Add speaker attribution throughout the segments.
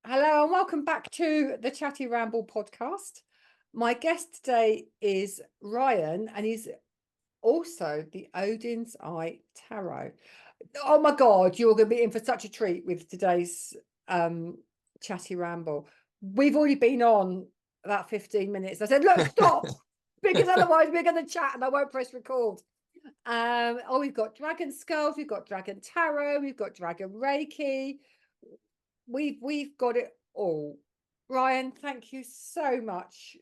Speaker 1: Hello and welcome back to the Chatty Ramble podcast. My guest today is Ryan, and he's also the Odin's Eye Tarot. Oh my God, you're going to be in for such a treat with today's Chatty Ramble. We've already been on about 15 minutes. I said, look, stop, because otherwise we're going to chat and I won't press record. We've got Dragon Skulls, we've got Dragon Tarot, we've got Dragon Reiki. We've got it all. Ryan, thank you so much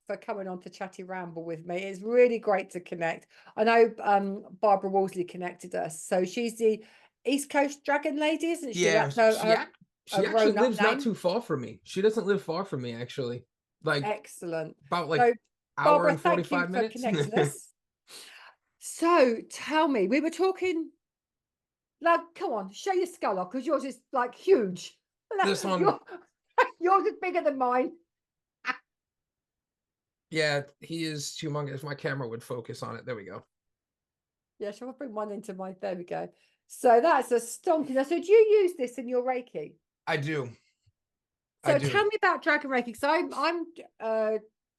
Speaker 1: for coming on to Chatty Ramble with me. It's really great to connect. I know Barbara Wolseley connected us. So she's the East Coast Dragon Lady, isn't she?
Speaker 2: Yeah,
Speaker 1: That's her
Speaker 2: she actually
Speaker 1: grown-up
Speaker 2: lives not
Speaker 1: name.
Speaker 2: too far from me. She doesn't live far from me, actually. Like
Speaker 1: Excellent.
Speaker 2: about like
Speaker 1: So
Speaker 2: hour
Speaker 1: Barbara,
Speaker 2: and
Speaker 1: thank you
Speaker 2: 45
Speaker 1: for
Speaker 2: minutes.
Speaker 1: connecting us. So tell me, we were talking, like, come on, show your skull off, because yours is like huge.
Speaker 2: This one,
Speaker 1: Your, yours is bigger than mine.
Speaker 2: yeah, he is humongous. If my camera would focus on it. There we go.
Speaker 1: Yeah, shall I bring one into my, there we go. So that's a stonking. So do you use this in your Reiki?
Speaker 2: I do. I
Speaker 1: So
Speaker 2: do.
Speaker 1: tell me about Dragon Reiki. So I'm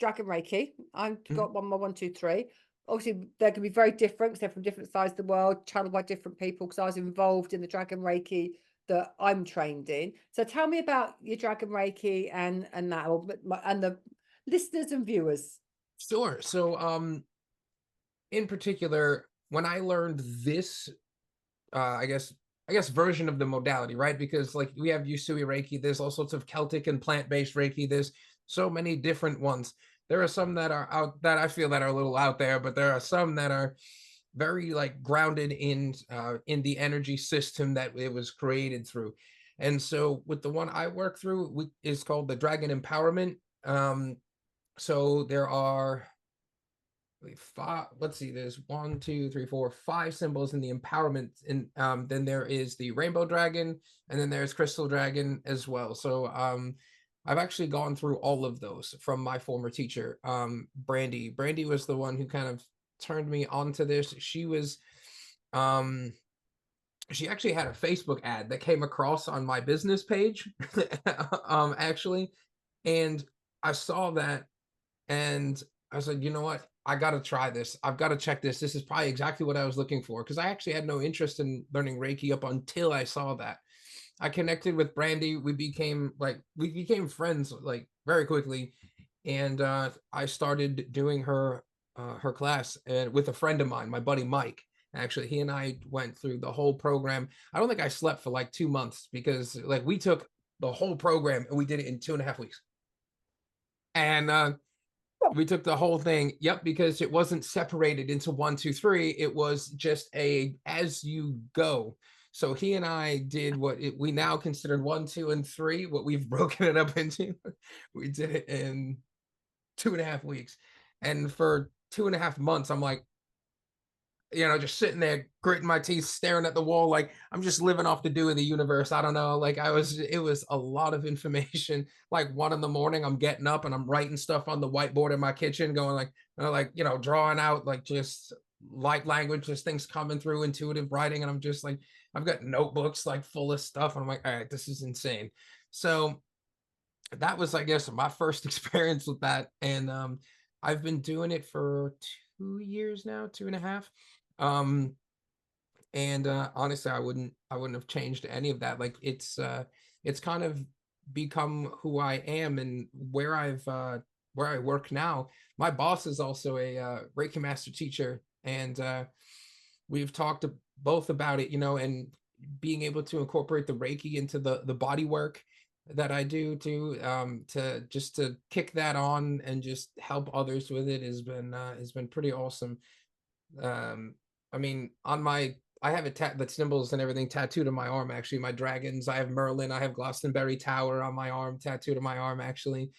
Speaker 1: Dragon Reiki. I've
Speaker 2: Mhm.
Speaker 1: got my 1, 2, 3. Obviously, they're going to be very different because they're from different sides of the world, channeled by different people, because I was involved in the Dragon Reiki that I'm trained in. So tell me about your Dragon Reiki and that, and the listeners and viewers.
Speaker 2: Sure. So, in particular, when I learned this, I guess version of the modality, right? Because like we have Usui Reiki, there's all sorts of Celtic and plant-based Reiki. There's so many different ones. There are some that are out that I feel that are a little out there, but there are some that are very like grounded in the energy system that it was created through. And so with the one I work through is called the Dragon Empowerment. So there are five, let's see, there's 5 symbols in the empowerment, and then there is the rainbow dragon, and then there's crystal dragon as well. So I've actually gone through all of those from my former teacher. Brandy was the one who kind of turned me onto this. Um she actually had a Facebook ad that came across on my business page. Actually, and I saw that, and I said, you know what? I got to try this. I've got to check this. This is probably exactly what I was looking for, because I actually had no interest in learning Reiki up until I saw that. I connected with Brandy. We became friends like very quickly, and I started doing her class and with a friend of mine, my buddy Mike. Actually, he and I went through the whole program. I don't think I slept for like 2 months, because like we took the whole program and we did it in 2.5 weeks. And we took the whole thing. Yep, because it wasn't separated into 1, 2, 3. It was just a as you go. So he and I did we now considered 1, 2, and 3. What we've broken it up into, we did it in 2.5 weeks, and for 2.5 months, I'm like, just sitting there, gritting my teeth, staring at the wall, like I'm just living off the dew of the universe. I don't know. Like it was a lot of information. Like 1 in the morning, I'm getting up and I'm writing stuff on the whiteboard in my kitchen, going drawing out like just light language, just things coming through, intuitive writing. And I'm just like, I've got notebooks like full of stuff. And I'm like, all right, this is insane. So that was, I guess, my first experience with that. And I've been doing it for 2 years now, 2.5. Um, and honestly, I wouldn't have changed any of that. Like it's kind of become who I am, and where I work now. My boss is also a Reiki Master Teacher, and we've talked both about it, and being able to incorporate the Reiki into the body work that I do too, to kick that on and just help others with it has been pretty awesome. um I mean, I have the symbols and everything tattooed on my arm. Actually, my dragons, I have Merlin, I have Glastonbury Tower on my arm, tattooed on my arm, actually.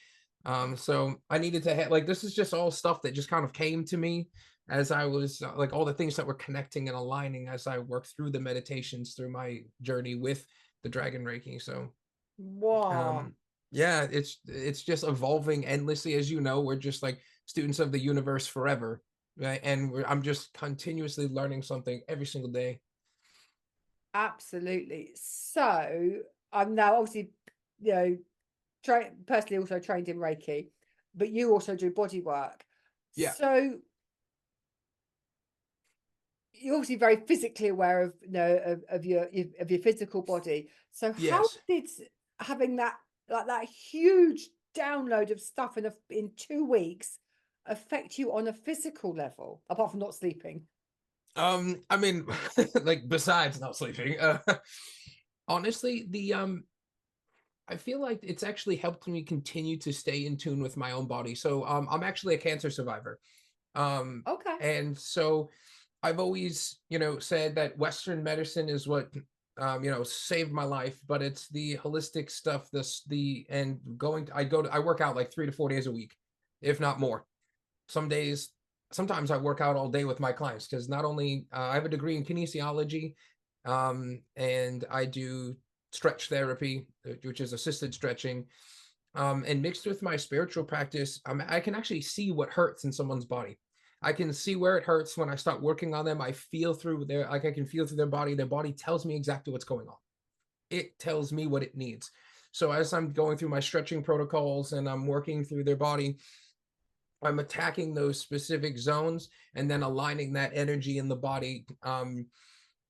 Speaker 2: So I needed to have, like, this is just all stuff that just kind of came to me as I was like all the things that were connecting and aligning as I worked through the meditations through my journey with the dragon Reiki. So
Speaker 1: Wow.
Speaker 2: um yeah, it's just evolving endlessly. As you know, we're just like students of the universe forever, right? And I'm just continuously learning something every single day.
Speaker 1: Absolutely. So I'm now obviously personally also trained in Reiki, but you also do body work.
Speaker 2: Yeah.
Speaker 1: So you're obviously very physically aware of of your physical body. So how
Speaker 2: Yes.
Speaker 1: did having that huge download of stuff in 2 weeks affect you on a physical level, apart from not sleeping?
Speaker 2: I mean, like besides not sleeping, honestly, I feel like it's actually helped me continue to stay in tune with my own body. So, I'm actually a cancer survivor. Um,
Speaker 1: Okay.
Speaker 2: and so I've always, said that Western medicine is what, saved my life, but it's the holistic stuff, and I work out like 3 to 4 days a week, if not more. Sometimes I work out all day with my clients because not only I have a degree in kinesiology, and I do stretch therapy, which is assisted stretching, and mixed with my spiritual practice, I can actually see what hurts in someone's body. I can see where it hurts when I start working on them. I can feel through their body. Their body tells me exactly what's going on. It tells me what it needs. So as I'm going through my stretching protocols and I'm working through their body, I'm attacking those specific zones and then aligning that energy in the body,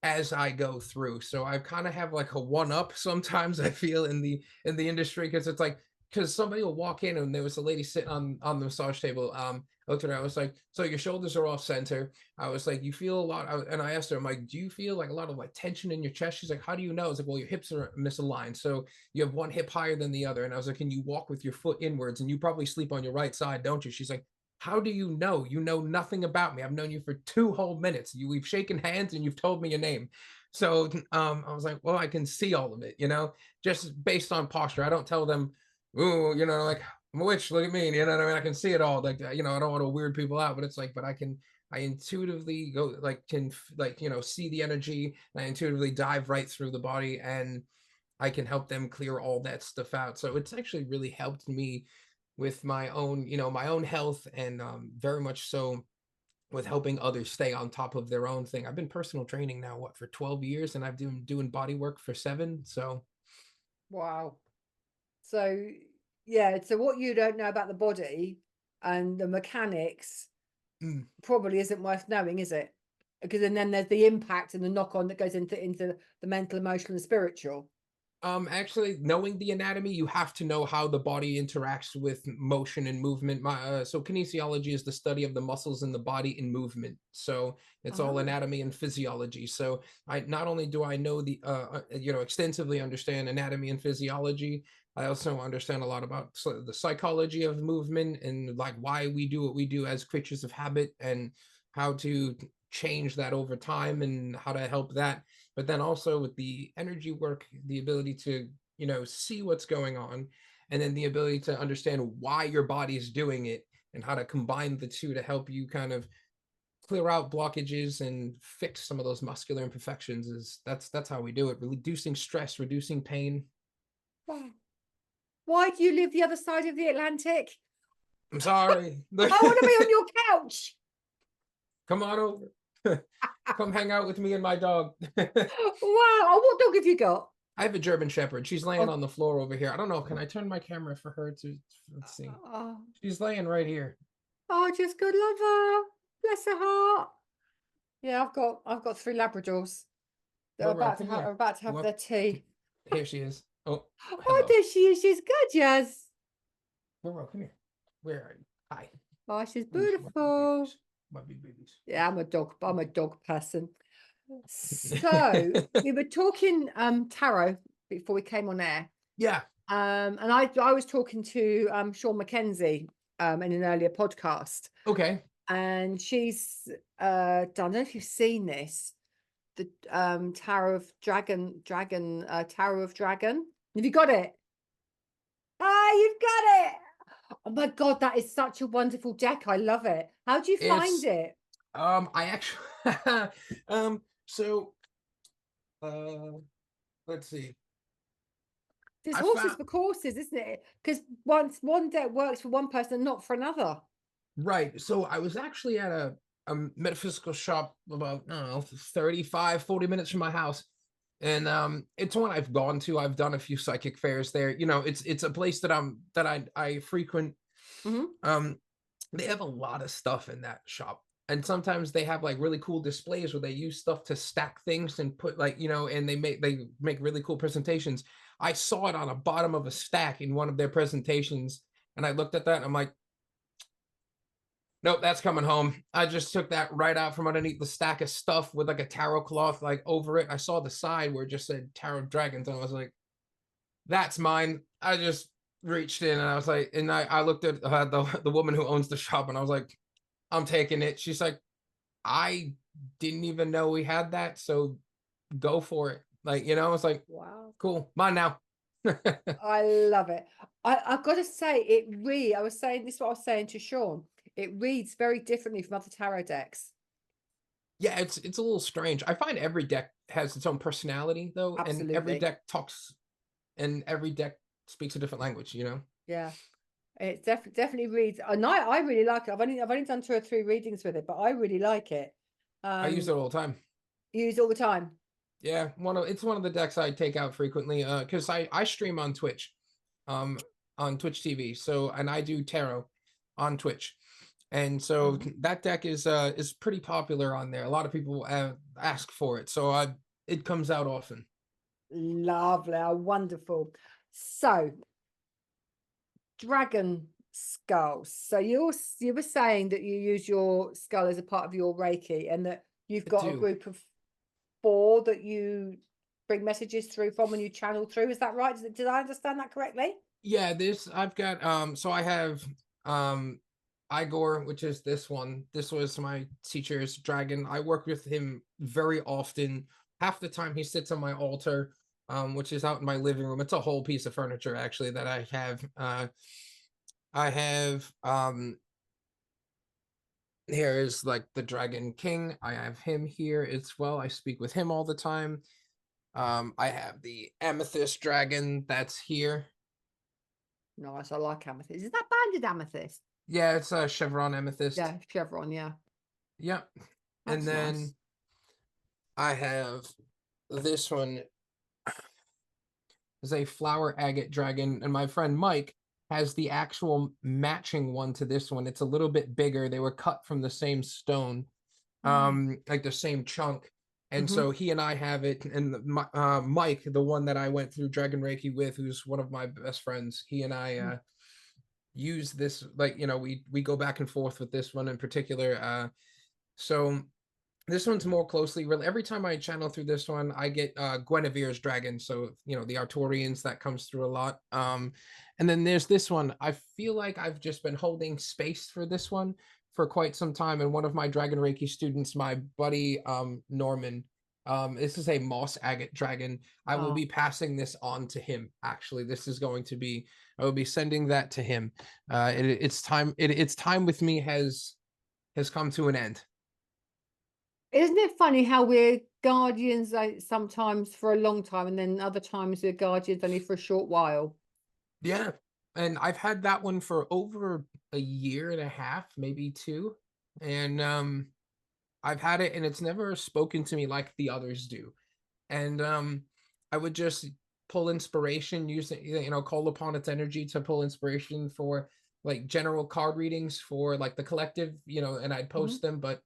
Speaker 2: as I go through. So I kind of have like a one up sometimes, I feel, in the industry, because it's like, because somebody will walk in and there was a lady sitting on the massage table. I looked at her, I was like, so your shoulders are off center. I was like, you feel a lot, and I asked her, I'm like, do you feel like a lot of like tension in your chest? She's like, how do you know? I was like, well, your hips are misaligned, so you have one hip higher than the other. And I was like, can you walk with your foot inwards? And you probably sleep on your right side, don't you? She's like, how do you know? You know nothing about me. I've known you for 2 whole minutes. We've shaken hands and you've told me your name. So I was like, well, I can see all of it, just based on posture. I don't tell them, ooh, like, I'm a witch, look at me. You know what I mean? I can see it all. Like, I don't want to weird people out, but it's like, but I intuitively go, like, see the energy, and I intuitively dive right through the body, and I can help them clear all that stuff out. So it's actually really helped me with my own health, and very much so with helping others stay on top of their own thing. I've been personal training now, for 12 years, and I've been doing body work for 7. So,
Speaker 1: Wow. So yeah, so what you don't know about the body and the mechanics
Speaker 2: mm,
Speaker 1: probably isn't worth knowing, is it? Because then there's the impact and the knock on that goes into the mental, emotional, and spiritual.
Speaker 2: actually, knowing the anatomy, you have to know how the body interacts with motion and movement. So kinesiology is the study of the muscles in the body in movement. So it's all
Speaker 1: Ah,
Speaker 2: anatomy and physiology. So I not only do I know extensively understand anatomy and physiology, I also understand a lot about the psychology of movement, and like why we do what we do as creatures of habit, and how to change that over time, and how to help that. But then also with the energy work, the ability to, see what's going on, and then the ability to understand why your body is doing it, and how to combine the two to help you kind of clear out blockages and fix some of those muscular imperfections. That's how we do it. Reducing stress, reducing pain.
Speaker 1: wow. Why do you live the other side of the Atlantic?
Speaker 2: I'm sorry.
Speaker 1: I want to be on your couch.
Speaker 2: Come on over. Come hang out with me and my dog.
Speaker 1: Wow. Oh, what dog have you got?
Speaker 2: I have a German Shepherd. She's laying
Speaker 1: Oh,
Speaker 2: on the floor over here. I don't know. Can I turn my camera for her to? Let's see.
Speaker 1: oh,
Speaker 2: She's laying right here.
Speaker 1: oh, just good love her. Bless her heart. Yeah, I've got 3 Labradors. They're
Speaker 2: Roro,
Speaker 1: about to
Speaker 2: come
Speaker 1: have
Speaker 2: here.
Speaker 1: are about to
Speaker 2: You
Speaker 1: have
Speaker 2: want?
Speaker 1: their tea.
Speaker 2: Here she is. Oh,
Speaker 1: Oh,
Speaker 2: hello.
Speaker 1: there she is. She's gorgeous.
Speaker 2: Roro, come here. Where are you? Hi.
Speaker 1: Oh, she's
Speaker 2: Ooh, my big
Speaker 1: beautiful.
Speaker 2: babies. My big babies.
Speaker 1: Yeah, I'm a dog person. So we were talking tarot before we came on air.
Speaker 2: Yeah.
Speaker 1: And I was talking to Sean Mackenzie in an earlier podcast,
Speaker 2: Okay.
Speaker 1: and she's I don't know if you've seen this, the Tarot of Dragon. Have you got it? Ah, you've got it. Oh my God, that is such a wonderful deck. I love it. How do you find
Speaker 2: It's
Speaker 1: it?
Speaker 2: I actually so let's see.
Speaker 1: There's
Speaker 2: I
Speaker 1: horses
Speaker 2: found
Speaker 1: for courses, isn't it? Because once one deck works for one person, not for another.
Speaker 2: right. So I was actually at a metaphysical shop about, I don't know, 35, 40 minutes from my house. And it's one I've gone to. I've done a few psychic fairs there. You know, it's a place that I frequent.
Speaker 1: Hmm.
Speaker 2: Um, they have a lot of stuff in that shop. And sometimes they have like really cool displays where they use stuff to stack things and put like, you know, and they make really cool presentations. I saw it on the bottom of a stack in one of their presentations, and I looked at that and I'm like, nope, that's coming home. I just took that right out from underneath the stack of stuff with like a tarot cloth like over it. I saw the side where it just said Tarot of Dragons, and I was like, that's mine. I just reached in and I was like, and I looked at the woman who owns the shop, and I was like, I'm taking it. She's like, I didn't even know we had that, so go for it. Like, you know, it's like,
Speaker 1: Wow.
Speaker 2: cool, mine now.
Speaker 1: I love it. I've got to say, I was saying this is what I was saying to Sean. It reads very differently from other tarot decks.
Speaker 2: Yeah, it's a little strange. I find every deck has its own personality though, and every
Speaker 1: Absolutely.
Speaker 2: deck talks, and every deck speaks a different language, you know?
Speaker 1: Yeah. It definitely reads. And I really like it. I've only done 2 or 3 readings with it, but I really like it.
Speaker 2: I use it all the time.
Speaker 1: Use all the time.
Speaker 2: Yeah, it's one of the decks I take out frequently because I stream um on Twitch TV. So, and I do tarot on Twitch. And so that deck is pretty popular on there. A lot of people ask for it. So it comes out often.
Speaker 1: Lovely. Oh, wonderful. So, dragon skulls. So you were saying that you use your skull as a part of your Reiki, and that you've
Speaker 2: I
Speaker 1: got a
Speaker 2: do.
Speaker 1: group of 4 that you bring messages through from and you channel through. Is that right? Did I understand that correctly?
Speaker 2: Yeah, I've got so I have Igor, which is this one. This was my teacher's dragon. I work with him very often. Half the time he sits on my altar, which is out in my living room. It's a whole piece of furniture actually that I have. I have here is like the Dragon King. I have him here as well. I speak with him all the time. I have the Amethyst Dragon that's here.
Speaker 1: Nice. I like amethyst. Is that banded amethyst?
Speaker 2: Yeah, it's a Chevron Amethyst.
Speaker 1: Yeah, chevron. Yeah,
Speaker 2: Yep. And
Speaker 1: that's
Speaker 2: then
Speaker 1: nice.
Speaker 2: I have this one is a flower agate dragon, and my friend Mike has the actual matching one to this one. It's a little bit bigger. They were cut from the same stone, like the same chunk. And
Speaker 1: Mm-hmm.
Speaker 2: so he and I have it, and Mike, the one that I went through Dragon Reiki with, who's one of my best friends, he and I use this, like, you know, we go back and forth with this one in particular. So this one's more closely every time I channel through this one, I get Guinevere's dragon. So, you know, the Arturians, that comes through a lot. And then there's this one. I feel like I've just been holding space for this one for quite some time. And one of my Dragon Reiki students, my buddy Norman, this is a moss agate dragon. I will
Speaker 1: Oh,
Speaker 2: be passing this on to him. Actually, this is going to be, I will be sending that to him. It's time. Its time with me has come to an end.
Speaker 1: isn't it funny how we're guardians like, sometimes for a long time, and then other times we're guardians only for a short while?
Speaker 2: Yeah. And I've had that one for over a year and a half, maybe 2. And I've had it and it's never spoken to me like the others do. And I would just pull inspiration, use it, you know, call upon its energy to pull inspiration for like general card readings for like the collective, you know, and I'd
Speaker 1: Mm-hmm.
Speaker 2: post them, but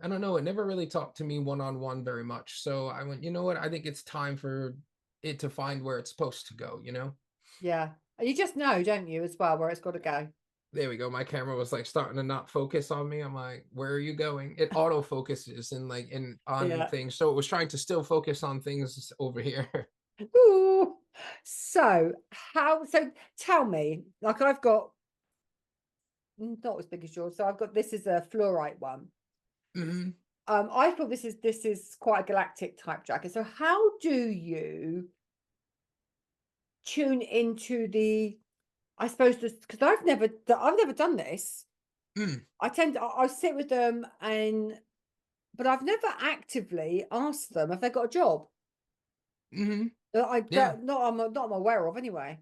Speaker 2: I don't know, it never really talked to me one-on-one very much. So I went, you know what? I think it's time for it to find where it's supposed to go, you know?
Speaker 1: Yeah, and you just know, don't you, as well, where it's got to go.
Speaker 2: There we go. My camera was like starting to not focus on me. I'm like, where are you going? It auto focuses and like in on
Speaker 1: Yeah.
Speaker 2: things. So it was trying to still focus on things over here.
Speaker 1: Ooh. So so tell me, like I've got not as big as yours, so I've got this is a fluorite one.
Speaker 2: Hmm.
Speaker 1: I thought this is quite a galactic type dragon. So how do you tune into the, I suppose, this, because I've never done this.
Speaker 2: Mm.
Speaker 1: I sit with them, but I've never actively asked them if they got a job
Speaker 2: Hmm.
Speaker 1: that
Speaker 2: Yeah.
Speaker 1: not I'm aware of anyway.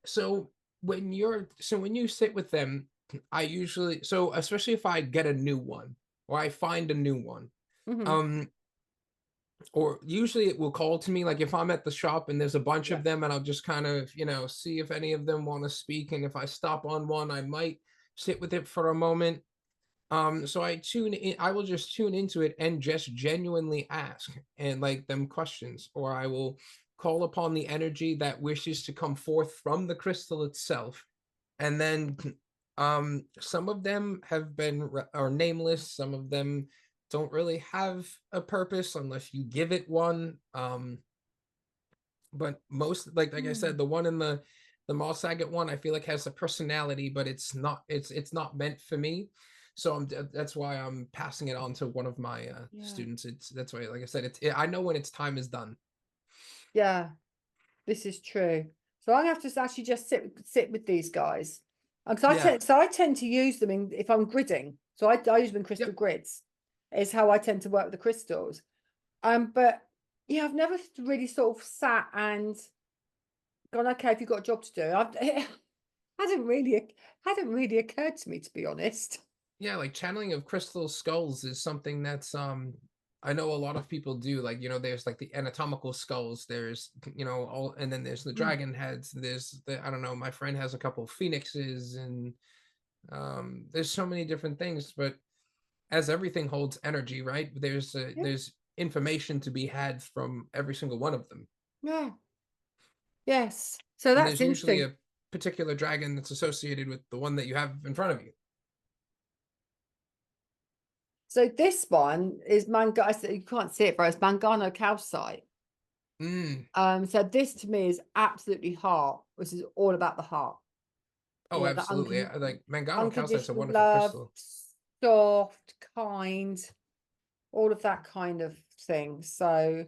Speaker 2: So when you sit with them, I usually, so especially if I get a new one or I find a new one,
Speaker 1: Hmm.
Speaker 2: um, or usually it will call to me, like if I'm at the shop and there's a bunch
Speaker 1: Yeah.
Speaker 2: of them, and I'll just kind of, see if any of them want to speak. And if I stop on one, I might sit with it for a moment. So I will just tune into it and just genuinely ask and like them questions, or I will call upon the energy that wishes to come forth from the crystal itself. And then some of them have been are nameless, some of them don't really have a purpose unless you give it one. But most, like I said,
Speaker 1: Mm.
Speaker 2: the one in the Mall Saget one, I feel like has a personality, but it's not meant for me. So that's why I'm passing it on to one of my
Speaker 1: Yeah.
Speaker 2: students. That's why, like I said, I know when its time is done.
Speaker 1: Yeah. This is true. So I'm gonna have to actually just sit with these guys. Because
Speaker 2: Yeah.
Speaker 1: I tend to use them in if I'm gridding. So I use them in crystal
Speaker 2: Yep.
Speaker 1: grids, is how I tend to work with the crystals. But yeah, I've never really sort of sat and gone, okay, if you've got a job to do. It hadn't really occurred to me, to be honest.
Speaker 2: Yeah, like channeling of crystal skulls is something that's I know a lot of people do. Like, there's like the anatomical skulls, there's all, and then there's the
Speaker 1: Mm.
Speaker 2: dragon heads, there's the, I don't know, my friend has a couple of phoenixes, and there's so many different things. But as everything holds energy, right,
Speaker 1: Yeah.
Speaker 2: there's information to be had from every single one of them.
Speaker 1: Yeah. Yes. So
Speaker 2: And
Speaker 1: that's
Speaker 2: there's usually
Speaker 1: interesting.
Speaker 2: a particular dragon that's associated with the one that you have in front of you.
Speaker 1: So this one is you can't see it, but it's Mangano calcite.
Speaker 2: Mm.
Speaker 1: So this to me is absolutely heart. This is all about the heart.
Speaker 2: Oh,
Speaker 1: Yeah, the
Speaker 2: absolutely. Like Mangano calcite's a
Speaker 1: unconditional
Speaker 2: wonderful
Speaker 1: love,
Speaker 2: crystal.
Speaker 1: soft, kind, all of that kind of thing. So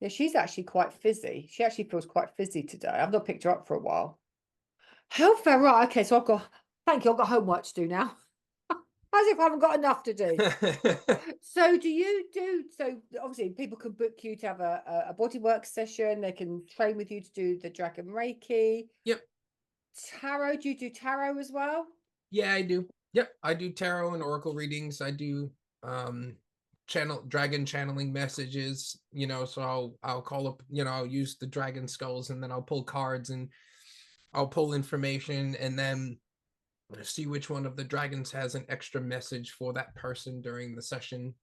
Speaker 1: yeah, she's actually quite fizzy. She actually feels quite fizzy today. I've not picked her up for a while. How fair, right? Okay, so thank you. I've got homework to do now. As if I haven't got enough to do. So so obviously people can book you to have a bodywork session. They can train with you to do the dragon Reiki.
Speaker 2: Yep.
Speaker 1: Tarot, do you do tarot as well?
Speaker 2: Yeah, I do. Yep. I do tarot and oracle readings. I do um dragon channeling messages, so I'll call up, I'll use the dragon skulls, and then I'll pull cards, and I'll pull information, and then see which one of the dragons has an extra message for that person during the session.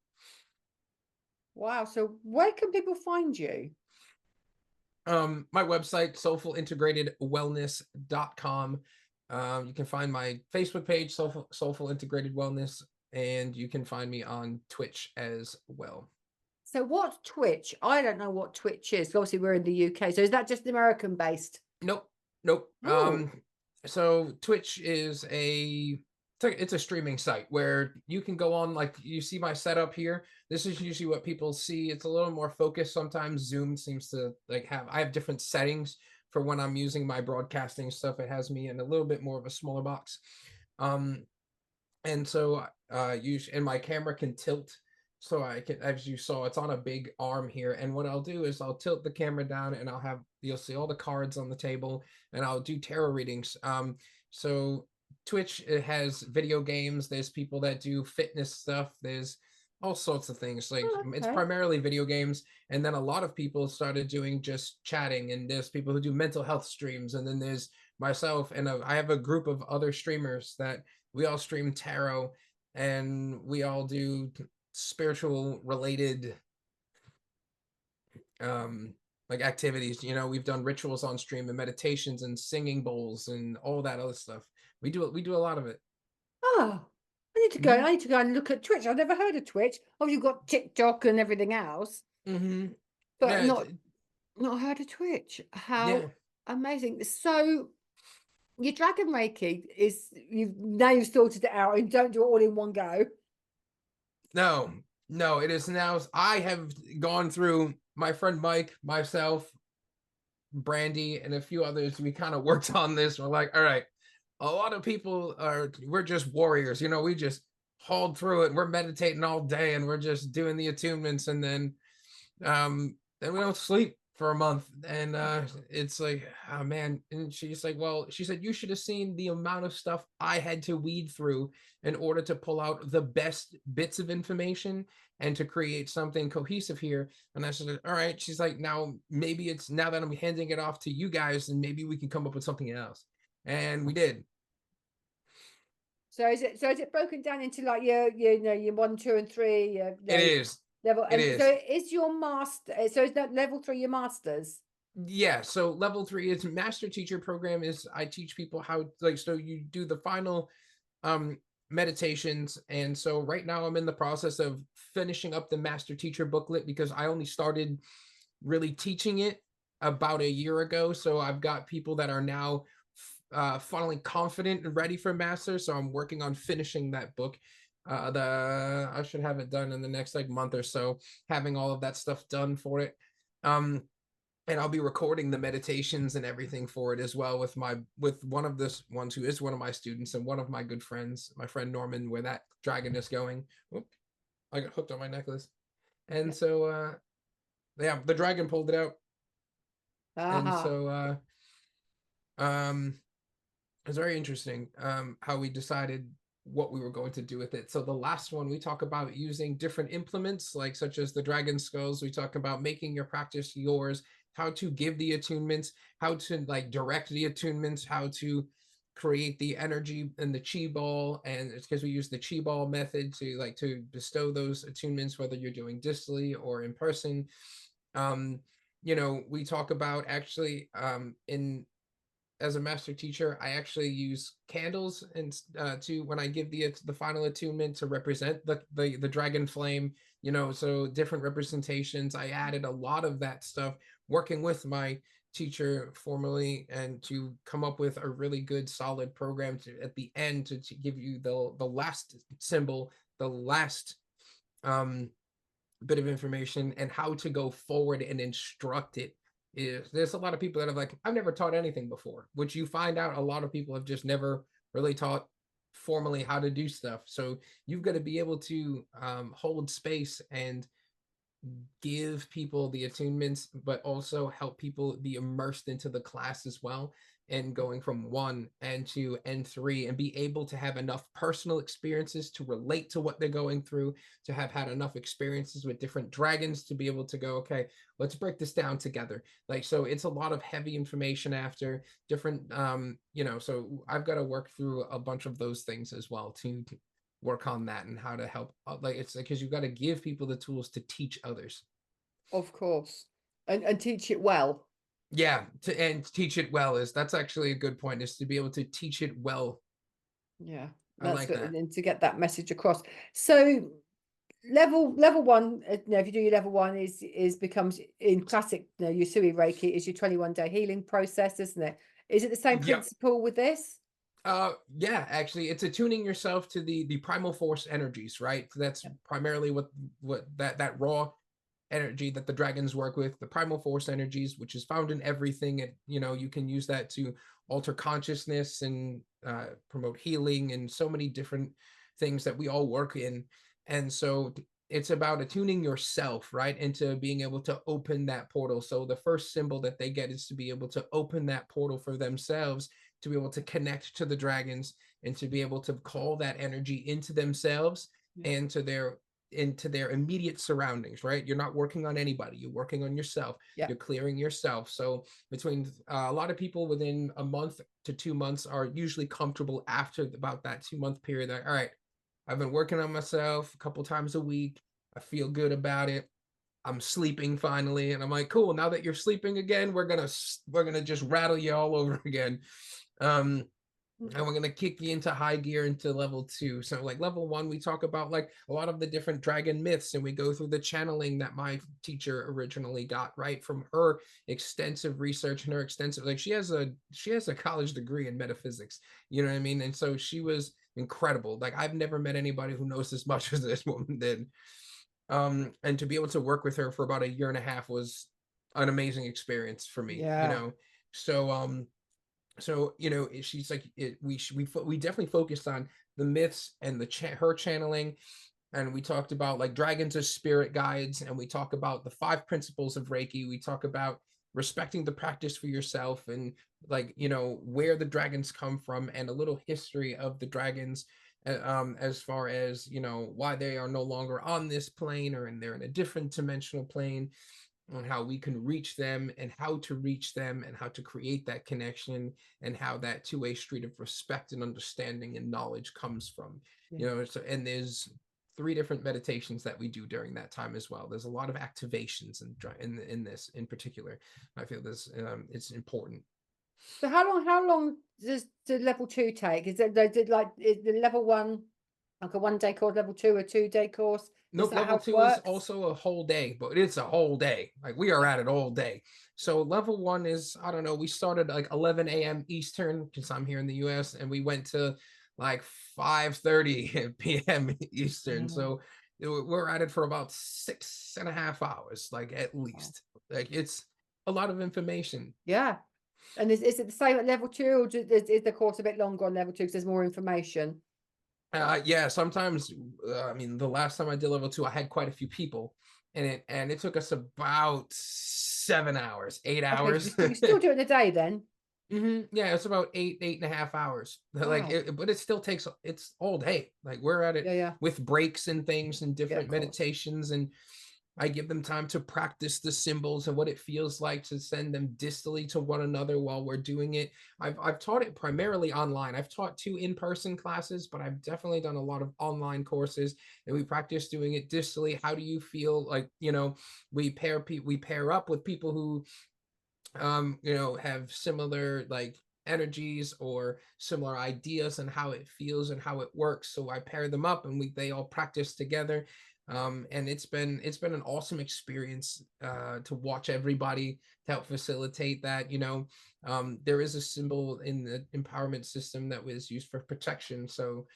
Speaker 1: Wow. So where can people find you?
Speaker 2: My website, soulfulintegratedwellness.com. You can find my Facebook page, Soulful Integrated Wellness, and you can find me on Twitch as well.
Speaker 1: So what's Twitch? I don't know what Twitch is. Obviously, we're in the UK. So is that just American based?
Speaker 2: Nope, nope.
Speaker 1: Oh,
Speaker 2: So Twitch is it's a streaming site where you can go on, like you see my setup here. This is usually what people see. It's a little more focused. Sometimes Zoom seems to I have different settings for when I'm using my broadcasting stuff. It has me in a little bit more of a smaller box. And so and my camera can tilt, so I can, as you saw, it's on a big arm here. And what I'll do is I'll tilt the camera down, and you'll see all the cards on the table, and I'll do tarot readings. So Twitch, it has video games, there's people that do fitness stuff, there's all sorts of things. Like, it's
Speaker 1: okay.
Speaker 2: primarily video games, and then a lot of people started doing just chatting, and there's people who do mental health streams, and then there's myself, and I have a group of other streamers that we all stream tarot, and we all do spiritual related um like activities. We've done rituals on stream, and meditations, and singing bowls, and all that other stuff. We do a lot of it.
Speaker 1: Oh,
Speaker 2: Mm-hmm.
Speaker 1: I need to go and look at Twitch. I've never heard of Twitch. Oh, you've got TikTok and everything else,
Speaker 2: Mm-hmm.
Speaker 1: but
Speaker 2: Yeah,
Speaker 1: not heard of Twitch.
Speaker 2: yeah.
Speaker 1: How amazing. So your Dragon Reiki is you've sorted it out and don't do it all in one go.
Speaker 2: No, no, it is now. I have gone through, my friend Mike, myself, Brandy, and a few others. We kind of worked on this. We're like, all right, a lot of people we're just warriors. We just hauled through it. We're meditating all day, and we're just doing the attunements, and then we don't sleep. for a month. And it's like, oh man. And she's like, well, she said, you should have seen the amount of stuff I had to weed through in order to pull out the best bits of information and to create something cohesive here. And I said, all right. She's like, now maybe it's now that I'm handing it off to you guys, and maybe we can come up with something else. And we did.
Speaker 1: So is it broken down into like your 1, 2, and 3,
Speaker 2: It is.
Speaker 1: level?
Speaker 2: It
Speaker 1: And so
Speaker 2: is.
Speaker 1: is your master? So is that level 3 your masters?
Speaker 2: Yeah, so level 3 is master teacher program. Is I teach people how, like, so you do the final um meditations. And so right now I'm in the process of finishing up the master teacher booklet, because I only started really teaching it about a year ago. So I've got people that are now finally confident and ready for master. So I'm working on finishing that book. The I should have it done in the next like month or so, having all of that stuff done for it. Um, and I'll be recording the meditations and everything for it as well with one of the ones who is one of my students and one of my good friends, my friend Norman, where that dragon is going. Oop, I got hooked on my necklace. And so yeah, the dragon pulled it out. And
Speaker 1: Aha.
Speaker 2: so um it's very interesting how we decided what we were going to do with it. So the last one, we talk about using different implements, like such as the dragon skulls. We talk about making your practice yours, how to give the attunements, how to like direct the attunements, how to create the energy and the chi ball. And it's because we use the chi ball method to like to bestow those attunements, whether you're doing distally or in person. um we talk about actually in as a master teacher, I actually use candles and to when I give the final attunement to represent the dragon flame. So different representations. I added a lot of that stuff, working with my teacher formally, and to come up with a really good solid program to at the end to give you the last symbol, the last um bit of information, and how to go forward and instruct it. Is there's a lot of people that are like, I've never taught anything before, which you find out a lot of people have just never really taught formally how to do stuff. So you've got to be able to hold space and give people the attunements, but also help people be immersed into the class as well, and going from 1 and 2 and 3, and be able to have enough personal experiences to relate to what they're going through, to have had enough experiences with different dragons to be able to go, okay, let's break this down together. Like, so it's a lot of heavy information after different so I've got to work through a bunch of those things as well to work on that, and how to help, like, it's because you've got to give people the tools to teach others.
Speaker 1: Of course. And teach it well.
Speaker 2: Yeah, and teach it well, that's actually a good point, is to be able to teach it well.
Speaker 1: Yeah,
Speaker 2: I
Speaker 1: that's
Speaker 2: like
Speaker 1: good.
Speaker 2: that.
Speaker 1: And to get that message across. So level 1, if you do your level 1, is becomes in classic, Usui Reiki is your 21-day healing process, isn't it? Is it the same
Speaker 2: Yeah.
Speaker 1: principle with this?
Speaker 2: Yeah, actually, it's attuning yourself to the primal force energies, right? That's primarily what that raw energy that the dragons work with, the primal force energies, which is found in everything. And you can use that to alter consciousness and promote healing and so many different things that we all work in. And so it's about attuning yourself, right, into being able to open that portal. So the first symbol that they get is to be able to open that portal for themselves, to be able to connect to the dragons, and to be able to call that energy into themselves and into their immediate surroundings, right? You're not working on anybody, you're working on yourself.
Speaker 1: Yeah.
Speaker 2: You're clearing yourself. So between a lot of people within a month to 2 months are usually comfortable after about that 2 month period. All right, I've been working on myself a couple times a week, I feel good about it, I'm sleeping finally. And I'm like, cool, now that you're sleeping again, we're gonna just rattle you all over again. And we're going to kick you into high gear into level 2. So like level 1, we talk about like a lot of the different dragon myths, and we go through the channeling that my teacher originally got, right, from her extensive research and her extensive, like, she has a college degree in metaphysics, you know what I mean? And so she was incredible. Like, I've never met anybody who knows as much as this woman did. And to be able to work with her for about a year and a half was an amazing experience for me,
Speaker 1: Yeah.
Speaker 2: so she's like, we definitely focused on the myths and her channeling, and we talked about like dragons as spirit guides, and we talk about the 5 principles of Reiki. We talk about respecting the practice for yourself, and like, you know, where the dragons come from, and a little history of the dragons, as far as, you know, why they are no longer on this plane, or and they're in a different dimensional plane, on how we can reach them, and how to reach them, and how to create that connection, and how that two-way street of respect and understanding and knowledge comes from, you
Speaker 1: Yeah.
Speaker 2: know. So, and there's 3 different meditations that we do during that time as well. There's a lot of activations in this in particular. I feel this, it's important.
Speaker 1: So how long does the level 2 take? Is it like is the level 1 like a 1-day course, level 2 a 2-day course? Is
Speaker 2: Nope,
Speaker 1: that how
Speaker 2: level
Speaker 1: it
Speaker 2: 2 is
Speaker 1: works?
Speaker 2: also a whole day, but it's a whole day. Like, we are
Speaker 1: Yeah.
Speaker 2: at it all day. So level 1 is, I don't know, we started like 11 a.m. Eastern, because I'm here in the US, and we went to like 5:30 p.m. Eastern.
Speaker 1: Yeah.
Speaker 2: So we're at it for about 6.5 hours, like, at
Speaker 1: Wow.
Speaker 2: least. Like, it's a lot of information.
Speaker 1: Yeah. And is it the same at level 2, or is the course a bit longer on level 2 because there's more information?
Speaker 2: Yeah, sometimes, I mean, the last time I did level 2, I had quite a few people, and it took us about 7 hours, eight
Speaker 1: Okay, so
Speaker 2: hours.
Speaker 1: you still do it in a day then?
Speaker 2: Yeah, it's about 8.5 hours. Like,
Speaker 1: Wow.
Speaker 2: but it still takes, it's all day. Like, we're at it
Speaker 1: Yeah, yeah.
Speaker 2: with breaks and things and
Speaker 1: Yeah, of
Speaker 2: different
Speaker 1: course.
Speaker 2: meditations, and I give them time to practice the symbols and what it feels like to send them distally to one another while we're doing it. I've taught it primarily online. I've taught 2 in-person classes, but I've definitely done a lot of online courses, and we practice doing it distally. How do you feel? Like, you know, we pair up with people who, you know, have similar like energies or similar ideas on how it feels and how it works. So I pair them up, and they all practice together. And it's been an awesome experience, to watch everybody, to help facilitate that. You know, there is a symbol in the empowerment system that was used for protection. So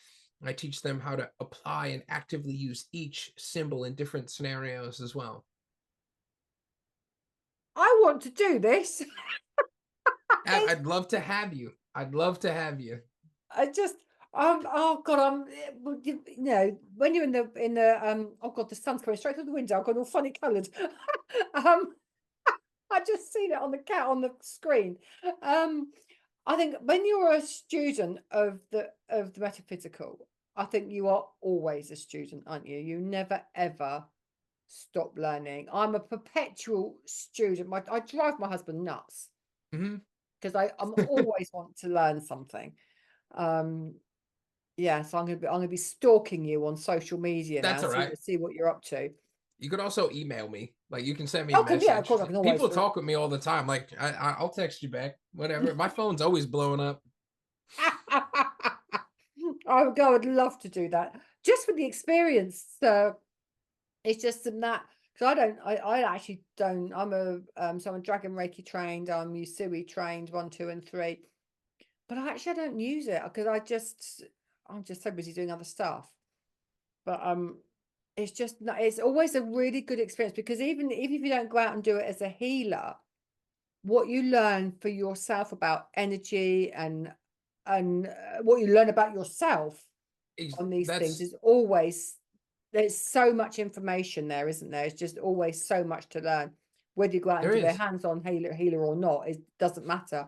Speaker 2: I teach them how to apply and actively use each symbol in different scenarios as well.
Speaker 1: I want to do this.
Speaker 2: I'd love to have you. I'd love to have you.
Speaker 1: I just, oh God, well, you know, when you're in the, oh God, the sun's coming straight through the window. I've got all funny coloured. um, I just seen it on the cat on the screen. Um, I think when you're a student of the metaphysical, I think you are always a student, aren't you? You never ever stop learning. I'm a perpetual student. I drive my husband nuts
Speaker 2: Mhm.
Speaker 1: because I'm always want to learn something. Um, Yeah, so I'm gonna be stalking you on social media now,
Speaker 2: That's all right.
Speaker 1: see what you're up to.
Speaker 2: You could also email me. Like, you can send me a
Speaker 1: Okay, yeah, of
Speaker 2: message.
Speaker 1: course I can always.
Speaker 2: People talk with me all the time. Like, I'll text you back. Whatever. My phone's always blowing up.
Speaker 1: I would go. I'd love to do that just for the experience. It's just that because I actually don't. So I'm a Dragon Reiki trained. I'm Usui trained 1, 2, and 3. But I don't use it because I'm just so busy doing other stuff. But it's just it's always a really good experience because even if you don't go out and do it as a healer, what you learn for yourself about energy and what you learn about yourself on these things
Speaker 2: That's
Speaker 1: is always there's so much information there, isn't there? It's just always so much to learn. Whether you go out and
Speaker 2: there
Speaker 1: do a
Speaker 2: is.
Speaker 1: hands-on healer or not, it doesn't matter.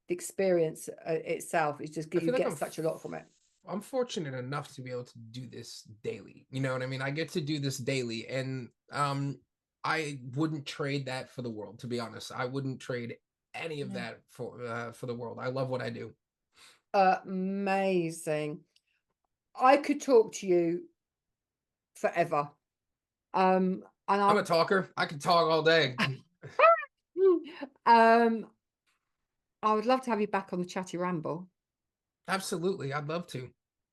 Speaker 1: The experience itself is just
Speaker 2: I
Speaker 1: you
Speaker 2: feel like
Speaker 1: get such a lot from it.
Speaker 2: I'm fortunate enough to be able to do this daily. You know what I mean? I get to do this daily, and I wouldn't trade that for the world, to be honest. I wouldn't trade any of
Speaker 1: Yeah.
Speaker 2: that for the world. I love what I do.
Speaker 1: Amazing. I could talk to you forever. And
Speaker 2: I'm a talker. I can talk all day.
Speaker 1: um, I would love to have you back on the Chatty Ramble.
Speaker 2: Absolutely. I'd love to.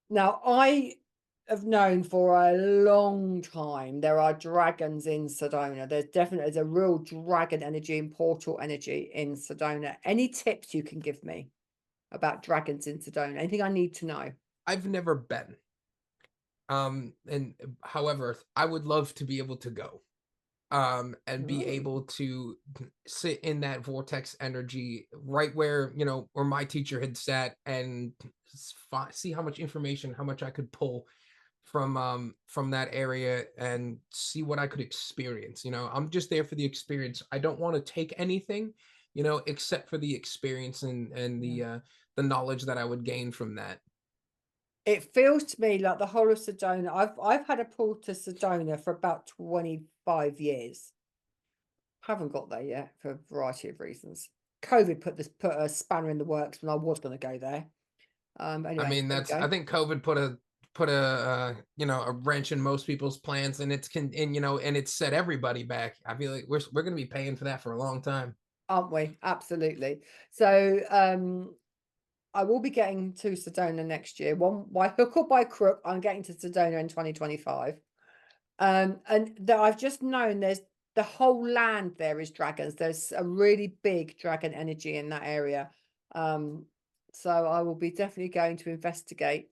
Speaker 1: Now, I have known for a long time there are dragons in Sedona. There's a real dragon energy and portal energy in Sedona. Any tips you can give me about dragons in Sedona? Anything I need to know?
Speaker 2: I've never been. And however, I would love to be able to go, and be
Speaker 1: Oh,
Speaker 2: able to sit in that vortex energy right where, you know, where my teacher had sat, and see how much information, how much I could pull from that area and see what I could experience. I'm just there for the experience. I don't want to take anything, except for the experience and
Speaker 1: Yeah.
Speaker 2: the knowledge that I would gain from that.
Speaker 1: It feels to me like the whole of Sedona. I've had a pull to Sedona for about 25 years. Haven't got there yet for a variety of reasons. COVID put a spanner in the works when I was going to go there.
Speaker 2: I
Speaker 1: Anyway,
Speaker 2: mean,
Speaker 1: there we
Speaker 2: I
Speaker 1: go.
Speaker 2: think COVID put a a wrench in most people's plans, and and it's set everybody back. I feel like we're going to be paying for that for a long time.
Speaker 1: Aren't we? Absolutely. So I will be getting to Sedona next year. One by hook or by crook, I'm getting to Sedona in 2025. And that I've just known there's the whole land there is dragons. There's a really big dragon energy in that area. So I will be definitely going to investigate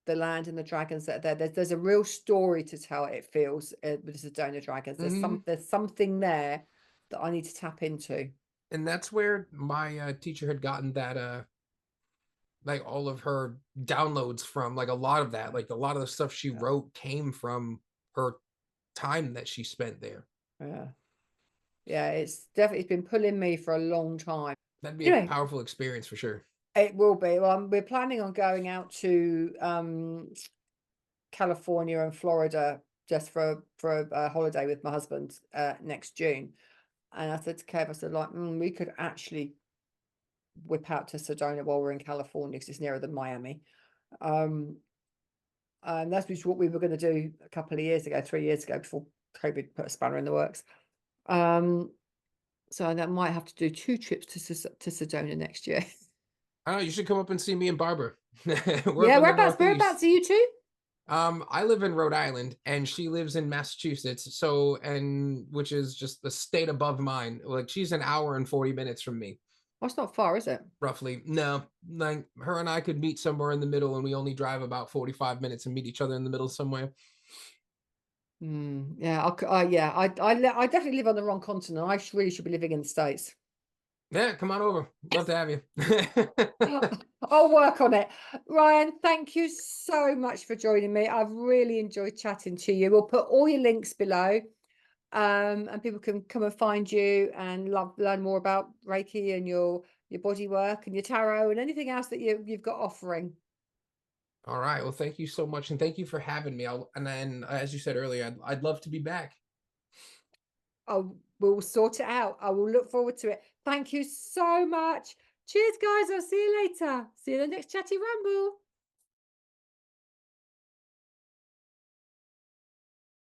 Speaker 1: the land and the dragons that are there. There's a real story to tell. It feels with the Sedona dragons.
Speaker 2: Hmm.
Speaker 1: There's something there that I need to tap into.
Speaker 2: And that's where my teacher had gotten that like all of her downloads from. Like a lot of that, like a lot of the stuff she
Speaker 1: Yeah,
Speaker 2: wrote came from her time that she spent there.
Speaker 1: yeah, yeah. It's been pulling me for a long time.
Speaker 2: That'd be a
Speaker 1: Anyway,
Speaker 2: powerful experience for sure.
Speaker 1: it will be. Well, we're planning on going out to California and Florida just for a holiday with my husband next June. And I said to Kev, I said, like, we could actually whip out to Sedona while we're in California because it's nearer than Miami. Um, and that's what we were going to do a couple of years ago, 3 years ago, before COVID put a spanner in the works. So that might have to do 2 trips to Sedona next year.
Speaker 2: Oh, you should come up and see me and Barbara. We're up
Speaker 1: Yeah,
Speaker 2: in the
Speaker 1: whereabouts
Speaker 2: Northeast.
Speaker 1: are you two?
Speaker 2: I live in Rhode Island and she lives in Massachusetts. So, and which is just the state above mine. Like she's an hour and 40 minutes from me,
Speaker 1: Oh, it's not far, is it?
Speaker 2: roughly. No, like her and I could meet somewhere in the middle and we only drive about 45 minutes and meet each other in the middle somewhere.
Speaker 1: Yeah, yeah, I definitely live on the wrong continent. Really should be living in the States.
Speaker 2: Yeah, come on over. Love to have you.
Speaker 1: I'll work on it. Ryan, thank you so much for joining me. I've really enjoyed chatting to you. We'll put all your links below, and people can come and find you and learn more about Reiki and your body work and your tarot and anything else that you've got offering.
Speaker 2: All right. Well, thank you so much, and thank you for having me. And then, as you said earlier, I'd love to be back.
Speaker 1: We'll sort it out. I will look forward to it. Thank you so much. Cheers, guys. I'll see you later. See you in the next Chatty Ramble.